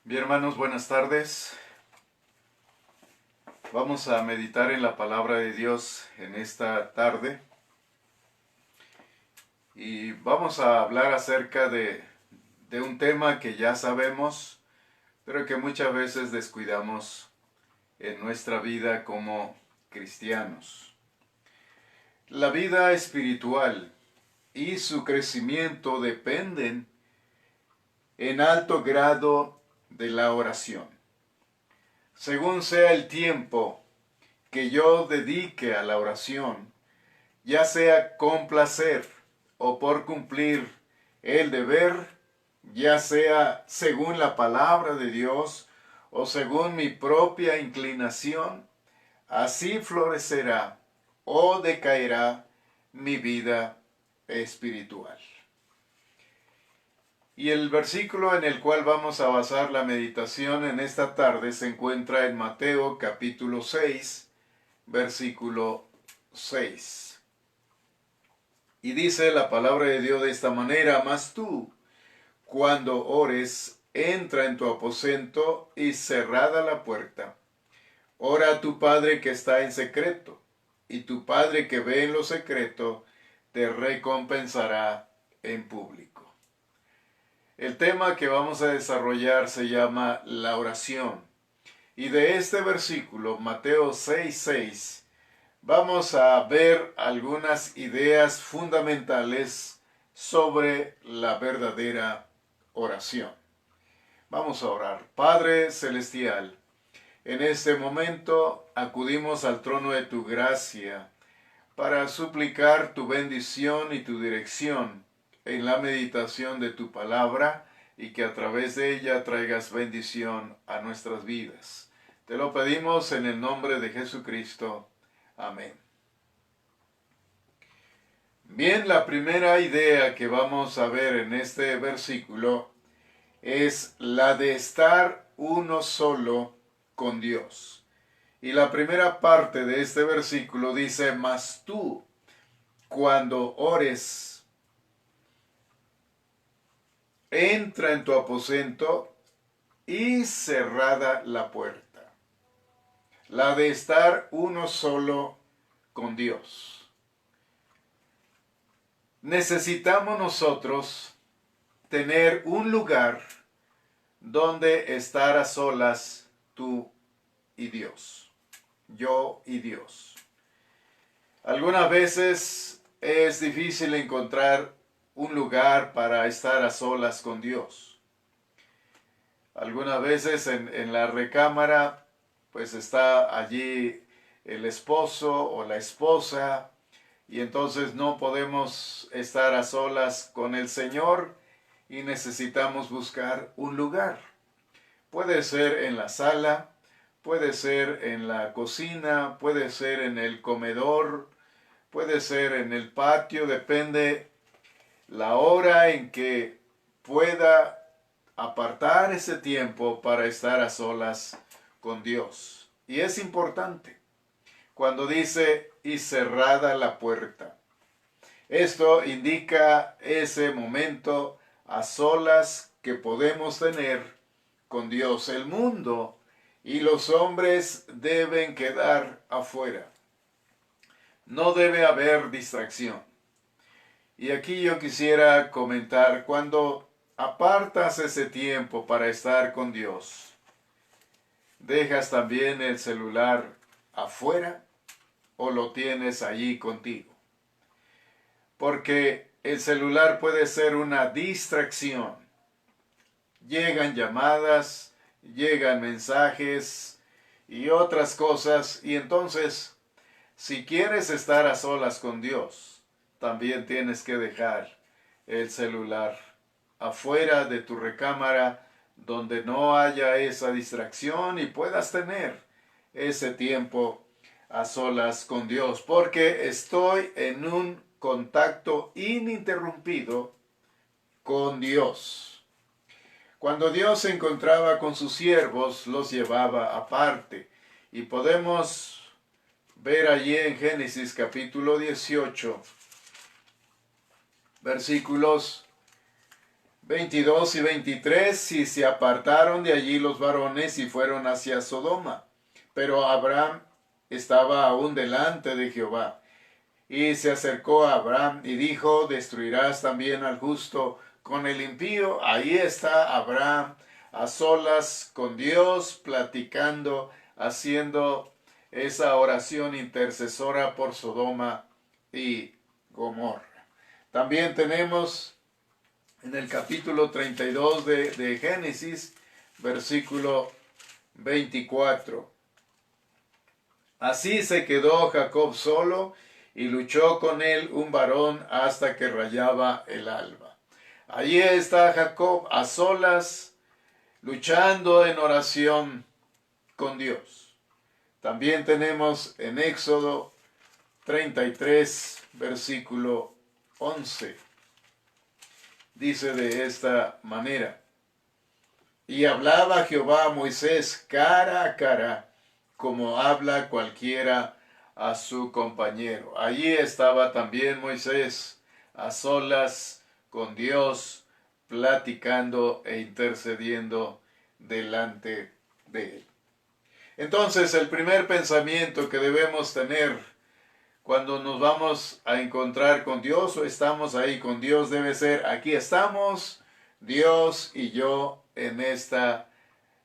Bien, hermanos, buenas tardes. Vamos a meditar en la palabra de Dios en esta tarde y vamos a hablar acerca de un tema que ya sabemos, pero que muchas veces descuidamos en nuestra vida como cristianos. La vida espiritual y su crecimiento dependen en alto grado de la oración. Según sea el tiempo que yo dedique a la oración, ya sea con placer o por cumplir el deber, ya sea según la palabra de Dios o según mi propia inclinación, así florecerá o decaerá mi vida espiritual. Y el versículo en el cual vamos a basar la meditación en esta tarde se encuentra en Mateo capítulo 6, versículo 6. Y dice la palabra de Dios de esta manera: mas tú, cuando ores, entra en tu aposento y cerrada la puerta. Ora a tu Padre que está en secreto, y tu Padre que ve en lo secreto te recompensará en público. El tema que vamos a desarrollar se llama la oración. Y de este versículo, Mateo 6:6, vamos a ver algunas ideas fundamentales sobre la verdadera oración. Vamos a orar. Padre Celestial, en este momento acudimos al trono de tu gracia para suplicar tu bendición y tu dirección en la meditación de tu palabra y que a través de ella traigas bendición a nuestras vidas. Te lo pedimos en el nombre de Jesucristo. Amén. Bien, la primera idea que vamos a ver en este versículo es la de estar uno solo con Dios. Y la primera parte de este versículo dice: mas tú, cuando ores, entra en tu aposento y cerrada la puerta. La de estar uno solo con Dios. Necesitamos nosotros tener un lugar donde estar a solas tú y Dios. Yo y Dios. Algunas veces es difícil encontrar un lugar para estar a solas con Dios. Algunas veces en la recámara pues está allí el esposo o la esposa y entonces no podemos estar a solas con el Señor y necesitamos buscar un lugar. Puede ser en la sala, puede ser en la cocina, puede ser en el comedor, puede ser en el patio, depende la hora en que pueda apartar ese tiempo para estar a solas con Dios. Y es importante cuando dice y cerrada la puerta. Esto indica ese momento a solas que podemos tener con Dios. El mundo y los hombres deben quedar afuera. No debe haber distracción. Y aquí yo quisiera comentar, cuando apartas ese tiempo para estar con Dios, ¿dejas también el celular afuera o lo tienes allí contigo? Porque el celular puede ser una distracción. Llegan llamadas, llegan mensajes y otras cosas, y entonces, si quieres estar a solas con Dios, también tienes que dejar el celular afuera de tu recámara donde no haya esa distracción y puedas tener ese tiempo a solas con Dios, porque estoy en un contacto ininterrumpido con Dios. Cuando Dios se encontraba con sus siervos, los llevaba aparte. Y podemos ver allí en Génesis capítulo 18, versículos 22 y 23, y se apartaron de allí los varones y fueron hacia Sodoma. Pero Abraham estaba aún delante de Jehová. Y se acercó a Abraham y dijo, ¿destruirás también al justo con el impío? Ahí está Abraham a solas con Dios, platicando, haciendo esa oración intercesora por Sodoma y Gomorra. También tenemos en el capítulo 32 de Génesis, versículo 24. Así se quedó Jacob solo y luchó con él un varón hasta que rayaba el alba. Allí está Jacob a solas, luchando en oración con Dios. También tenemos en Éxodo 33, versículo 11. Dice de esta manera: y hablaba Jehová a Moisés cara a cara, como habla cualquiera a su compañero. Allí estaba también Moisés a solas con Dios, platicando e intercediendo delante de él. Entonces, el primer pensamiento que debemos tener cuando nos vamos a encontrar con Dios o estamos ahí con Dios debe ser: aquí estamos, Dios y yo, en esta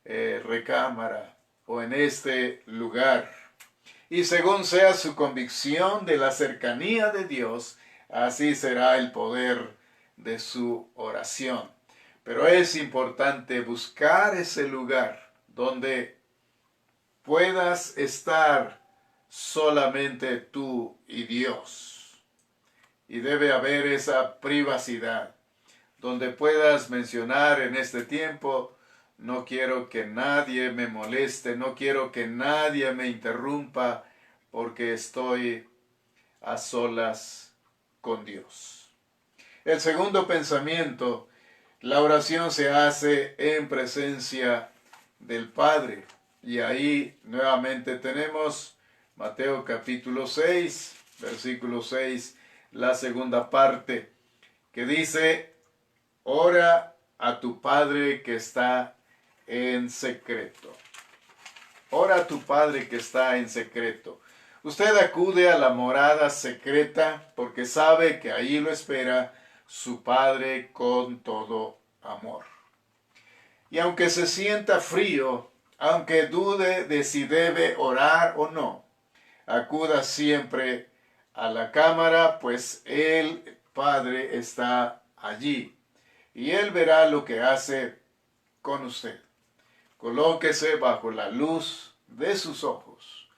recámara o en este lugar. Y según sea su convicción de la cercanía de Dios, así será el poder de su oración. Pero es importante buscar ese lugar donde puedas estar solamente tú y Dios. Y debe haber esa privacidad, donde puedas mencionar en este tiempo: no quiero que nadie me moleste, no quiero que nadie me interrumpa, porque estoy a solas con Dios. El segundo pensamiento: la oración se hace en presencia del Padre. Y ahí nuevamente tenemos Mateo capítulo 6, versículo 6, la segunda parte, que dice: ora a tu Padre que está en secreto. Ora a tu Padre que está en secreto. Usted acude a la morada secreta porque sabe que ahí lo espera su Padre con todo amor. Y aunque se sienta frío, aunque dude de si debe orar o no, acuda siempre a la cámara, pues el Padre está allí y Él verá lo que hace con usted. Colóquese bajo la luz de sus ojos.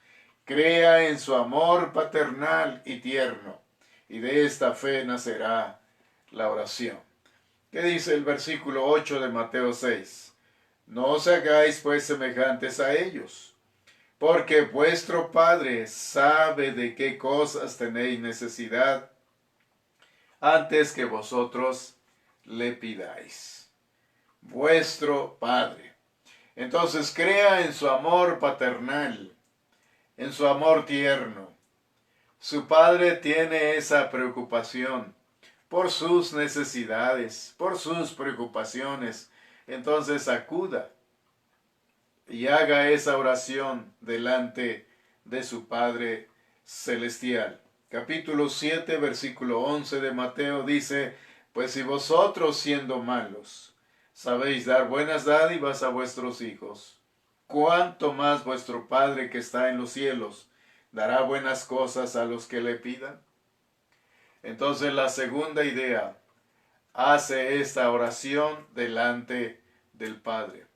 Crea en su amor paternal y tierno, y de esta fe nacerá la oración. ¿Qué dice el versículo 8 de Mateo 6? No os hagáis pues semejantes a ellos, porque vuestro Padre sabe de qué cosas tenéis necesidad antes que vosotros le pidáis. Vuestro Padre. Entonces crea en su amor paternal, en su amor tierno. Su Padre tiene esa preocupación por sus necesidades, por sus preocupaciones. Entonces acuda y haga esa oración delante de su Padre celestial. Capítulo 7, versículo 11 de Mateo dice: pues si vosotros, siendo malos, sabéis dar buenas dádivas a vuestros hijos, cuánto más vuestro Padre que está en los cielos dará buenas cosas a los que le pidan. Entonces la segunda idea: hace esta oración delante del Padre.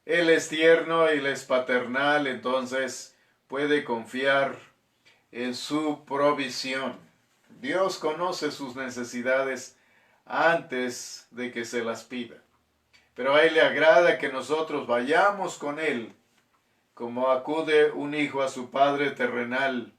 Él es tierno, Él es paternal, entonces puede confiar en su provisión. Dios conoce sus necesidades antes de que se las pida. Pero a Él le agrada que nosotros vayamos con Él, como acude un hijo a su padre terrenal,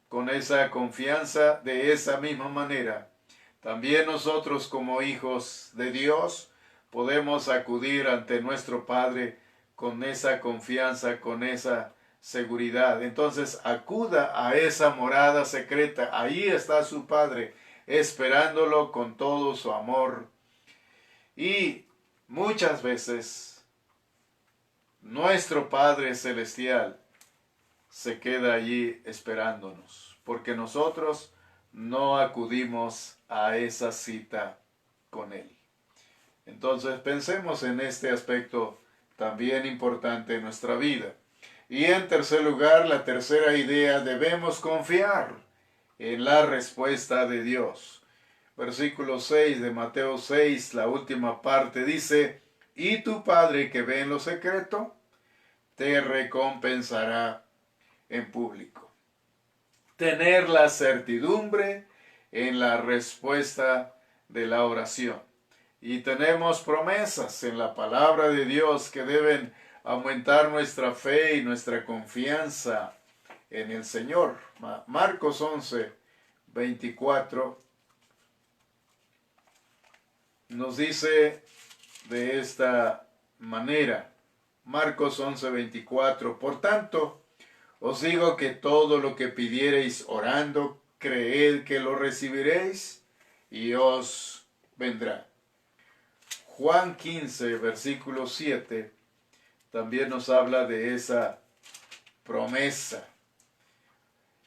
con esa confianza. De esa misma manera, también nosotros como hijos de Dios podemos acudir ante nuestro Padre con esa confianza, con esa seguridad. Entonces acuda a esa morada secreta. Ahí está su Padre esperándolo con todo su amor. Y muchas veces nuestro Padre Celestial se queda allí esperándonos, porque nosotros no acudimos a esa cita con Él. Entonces pensemos en este aspecto también importante en nuestra vida. Y en tercer lugar, la tercera idea, debemos confiar en la respuesta de Dios. Versículo 6 de Mateo 6, la última parte dice, y tu Padre que ve en lo secreto, te recompensará en público. Tener la certidumbre en la respuesta de la oración. Y tenemos promesas en la palabra de Dios que deben aumentar nuestra fe y nuestra confianza en el Señor. Marcos 11, 24 nos dice de esta manera. Marcos 11, 24. Por tanto, os digo que todo lo que pidiereis orando, creed que lo recibiréis y os vendrá. Juan 15, versículo 7, también nos habla de esa promesa.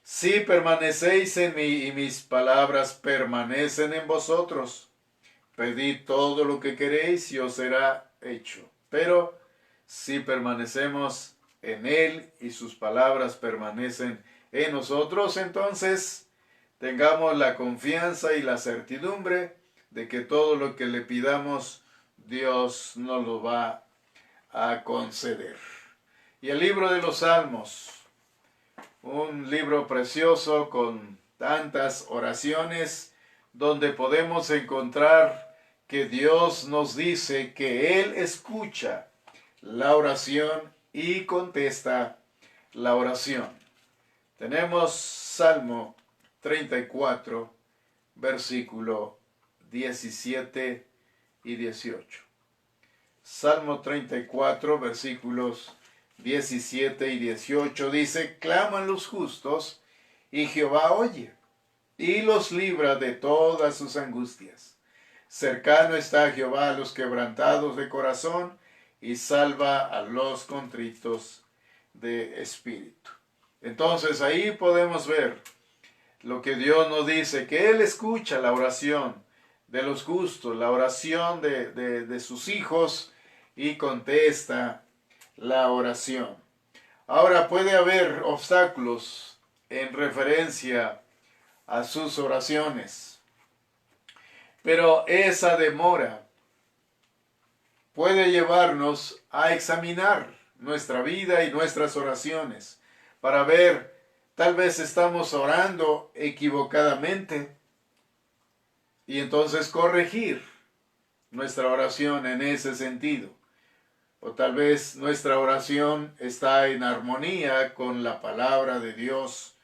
Si permanecéis en mí y mis palabras permanecen en vosotros, pedid todo lo que queréis y os será hecho. Pero si permanecemos en Él y sus palabras permanecen en nosotros, entonces tengamos la confianza y la certidumbre de que todo lo que le pidamos, Dios nos lo va a conceder. Y el libro de los Salmos, un libro precioso con tantas oraciones, donde podemos encontrar que Dios nos dice que Él escucha la oración y contesta la oración. Tenemos Salmo 34, versículo 17 y 18. Salmo 34, versículos 17 y 18 dice, claman los justos y Jehová oye y los libra de todas sus angustias. Cercano está Jehová a los quebrantados de corazón y salva a los contritos de espíritu. Entonces ahí podemos ver lo que Dios nos dice, que Él escucha la oración de los justos, la oración de sus hijos y contesta la oración. Ahora puede haber obstáculos en referencia a sus oraciones, pero esa demora puede llevarnos a examinar nuestra vida y nuestras oraciones para ver, tal vez estamos orando equivocadamente y entonces corregir nuestra oración en ese sentido. O tal vez nuestra oración está en armonía con la palabra de Dios.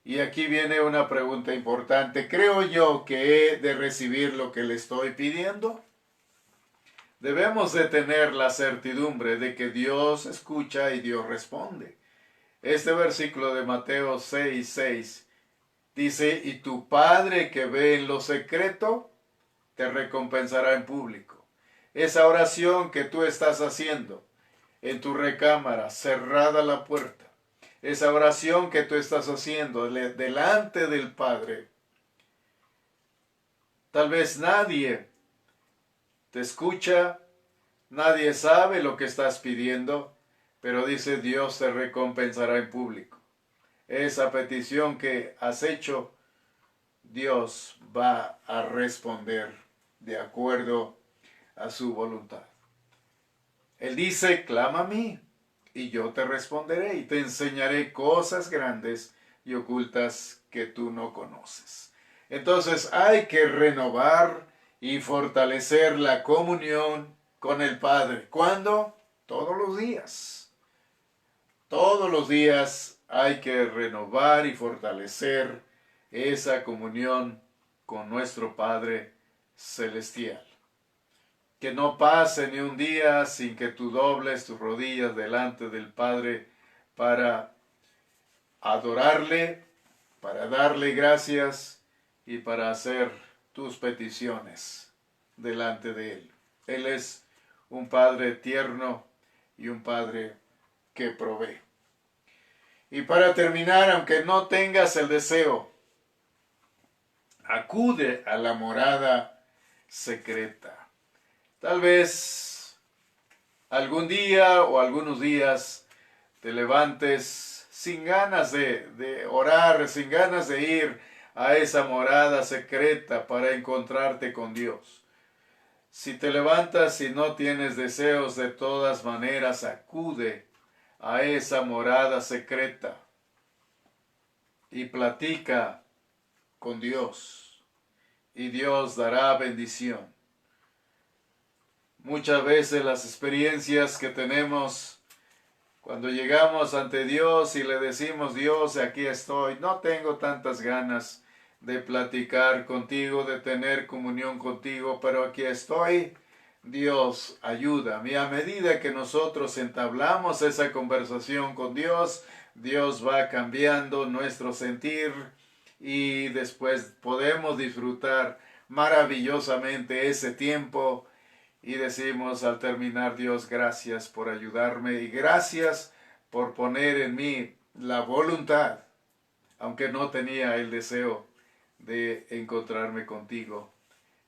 Y aquí viene una pregunta importante. ¿Creo yo que he de recibir lo que le estoy pidiendo? Debemos de tener la certidumbre de que Dios escucha y Dios responde. Este versículo de Mateo 6, 6 dice, y tu Padre que ve en lo secreto, te recompensará en público. Esa oración que tú estás haciendo en tu recámara, cerrada la puerta, esa oración que tú estás haciendo delante del Padre, tal vez nadie te escucha, nadie sabe lo que estás pidiendo, pero dice Dios te recompensará en público. Esa petición que has hecho, Dios va a responder de acuerdo a su voluntad. Él dice, clama a mí y yo te responderé y te enseñaré cosas grandes y ocultas que tú no conoces. Entonces hay que renovar y fortalecer la comunión con el Padre. ¿Cuándo? Todos los días. Todos los días hay que renovar y fortalecer esa comunión con nuestro Padre Celestial. Que no pase ni un día sin que tú dobles tus rodillas delante del Padre para adorarle, para darle gracias y para hacer tus peticiones delante de Él. Él es un Padre tierno y un Padre que provee. Y para terminar, aunque no tengas el deseo, acude a la morada secreta. Tal vez algún día o algunos días te levantes sin ganas de orar, sin ganas de ir a esa morada secreta para encontrarte con Dios. Si te levantas y no tienes deseos, de todas maneras acude a esa morada secreta y platica con Dios, y Dios dará bendición. Muchas veces las experiencias que tenemos cuando llegamos ante Dios y le decimos: Dios, aquí estoy, no tengo tantas ganas de platicar contigo, de tener comunión contigo, pero aquí estoy. Dios, ayúdame. A medida que nosotros entablamos esa conversación con Dios, Dios va cambiando nuestro sentir y después podemos disfrutar maravillosamente ese tiempo. Y decimos al terminar: Dios, gracias por ayudarme y gracias por poner en mí la voluntad, aunque no tenía el deseo de encontrarme contigo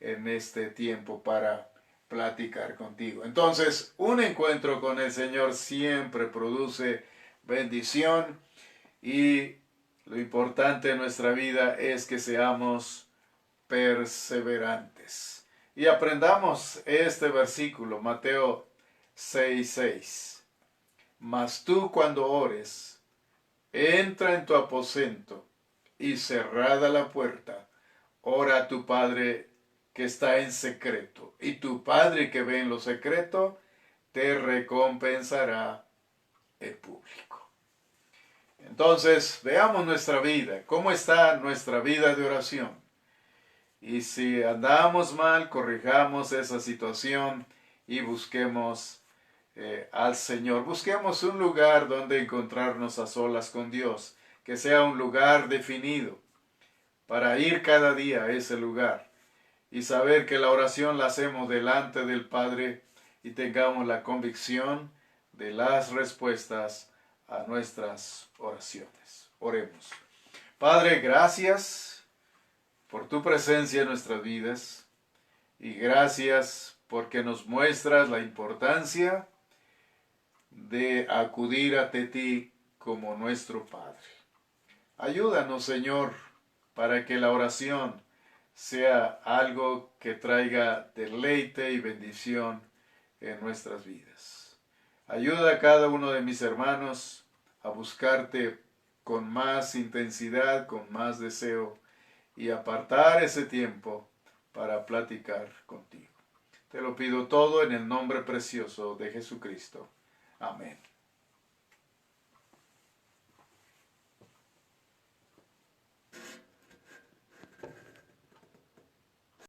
en este tiempo para platicar contigo. Entonces, un encuentro con el Señor siempre produce bendición, y lo importante en nuestra vida es que seamos perseverantes. Y aprendamos este versículo, Mateo 6:6. Mas tú, cuando ores, entra en tu aposento y cerrada la puerta, ora a tu Padre que está en secreto, y tu Padre que ve en lo secreto te recompensará en público. Entonces, veamos nuestra vida, cómo está nuestra vida de oración. Y si andamos mal, corrijamos esa situación y busquemos al Señor. Busquemos un lugar donde encontrarnos a solas con Dios, que sea un lugar definido para ir cada día a ese lugar y saber que la oración la hacemos delante del Padre y tengamos la convicción de las respuestas a nuestras oraciones. Oremos. Padre, gracias por tu presencia en nuestras vidas, y gracias porque nos muestras la importancia de acudir ante ti como nuestro Padre. Ayúdanos, Señor, para que la oración sea algo que traiga deleite y bendición en nuestras vidas. Ayuda a cada uno de mis hermanos a buscarte con más intensidad, con más deseo, y apartar ese tiempo para platicar contigo. Te lo pido todo en el nombre precioso de Jesucristo. Amén.